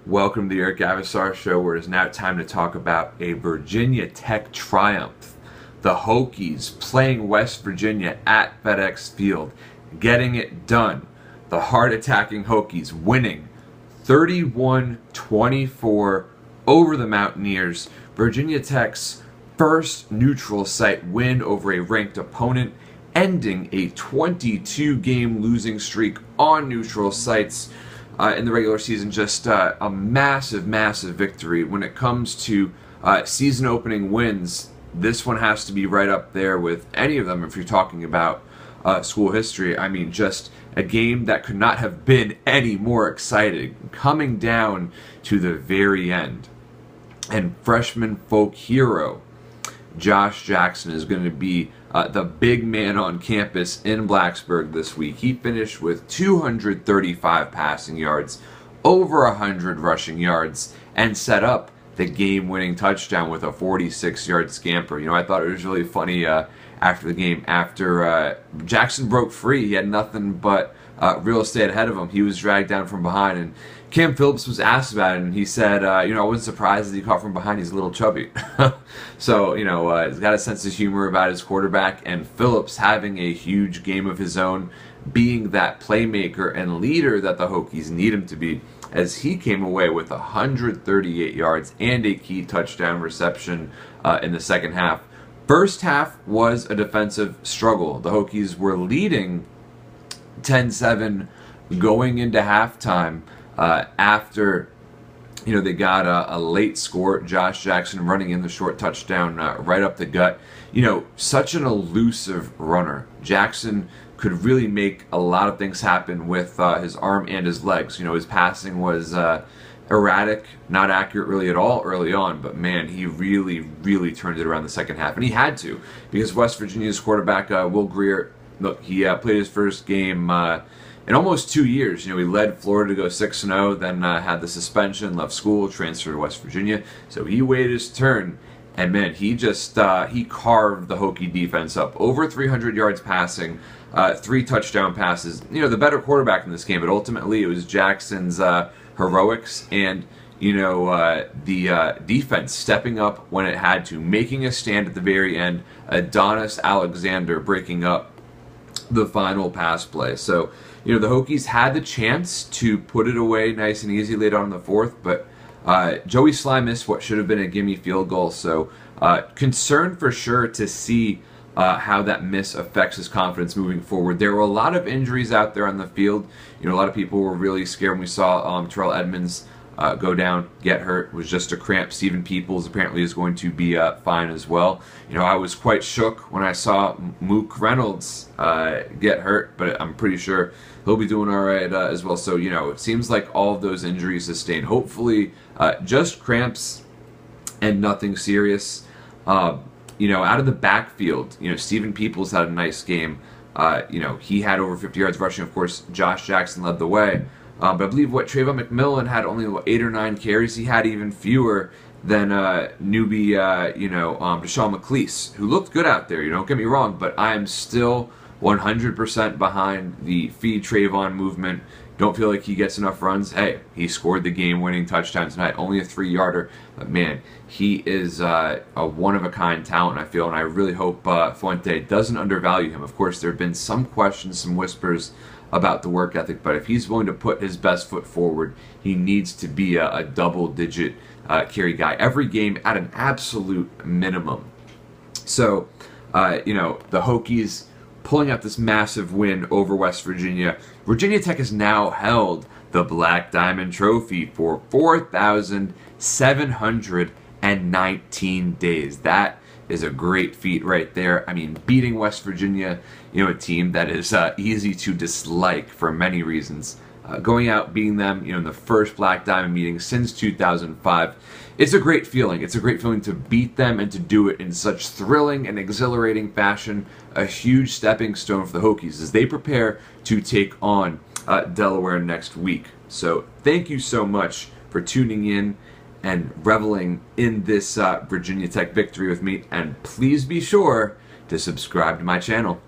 Welcome to the Eric Avasar Show, where it is now time to talk about a Virginia Tech triumph. The Hokies playing West Virginia at Fedex Field, getting it done. The hard-attacking Hokies winning 31-24 over the Mountaineers. Virginia Tech's first neutral site win over a ranked opponent, ending a 22-game losing streak on neutral sites. In the regular season. Just a massive victory. When it comes to season opening wins, this one has to be right up there with any of them if you're talking about school history. I mean, just a game that could not have been any more exciting, coming down to the very end. And freshman folk hero Josh Jackson is going to be the big man on campus in Blacksburg this week. He finished with 235 passing yards, over 100 rushing yards, and set up the game-winning touchdown with a 46-yard scamper. You know, I thought it was really funny after the game. After Jackson broke free, he had nothing but real estate ahead of him. He was dragged down from behind, and Cam Phillips was asked about it, and he said, I wasn't surprised that he caught from behind. He's a little chubby. So, he's got a sense of humor about his quarterback, and Phillips having a huge game of his own, being that playmaker and leader that the Hokies need him to be, as he came away with 138 yards and a key touchdown reception in the second half. First half was a defensive struggle. The Hokies were leading 10-7 going into halftime after they got a late score. Josh Jackson running in the short touchdown right up the gut. Such an elusive runner. Jackson could really make a lot of things happen with his arm and his legs. His passing was erratic, not accurate really at all early on, but man, he really turned it around the second half, and he had to, because West Virginia's quarterback Will Greer, look, he played his first game in almost 2 years. He led Florida to go 6-0, then had the suspension, left school, transferred to West Virginia, so he waited his turn, and man, he just he carved the Hokie defense up. Over 300 yards passing, 3 touchdown passes. The better quarterback in this game, but ultimately it was Jackson's heroics and the defense stepping up when it had to, making a stand at the very end. Adonis Alexander breaking up the final pass play. So the Hokies had the chance to put it away nice and easy late on in the fourth, but Joey Sly missed what should have been a gimme field goal. So concerned for sure to see how that miss affects his confidence moving forward. There were a lot of injuries out there on the field. A lot of people were really scared when we saw Terrell Edmonds go down, get hurt. It was just a cramp. Stephen Peoples apparently is going to be fine as well. I was quite shook when I saw Mook Reynolds get hurt, but I'm pretty sure he'll be doing all right as well. So, it seems like all of those injuries sustained. Hopefully, just cramps and nothing serious. Out of the backfield, Stephen Peoples had a nice game. He had over 50 yards rushing. Of course, Josh Jackson led the way. But I believe Trayvon McMillan had only 8 or 9 carries. He had even fewer than newbie, Deshaun McClease, who looked good out there. Don't get me wrong, but I am still 100% behind the feed Trayvon movement. Don't feel like he gets enough runs. Hey, he scored the game-winning touchdown tonight, only a 3-yarder. But man, he is a one-of-a-kind talent, I feel, and I really hope Fuente doesn't undervalue him. Of course, there have been some questions, some whispers about the work ethic, but if he's willing to put his best foot forward, he needs to be a double-digit carry guy every game at an absolute minimum. So, the Hokies pulling out this massive win over West Virginia. Virginia Tech has now held the Black Diamond Trophy for 4,719 days. That is a great feat right there. I mean, beating West Virginia, a team that is easy to dislike for many reasons. Going out, beating them, in the first Black Diamond meeting since 2005. It's a great feeling. It's a great feeling to beat them and to do it in such thrilling and exhilarating fashion. A huge stepping stone for the Hokies as they prepare to take on Delaware next week. So thank you so much for tuning in and reveling in this Virginia Tech victory with me. And please be sure to subscribe to my channel.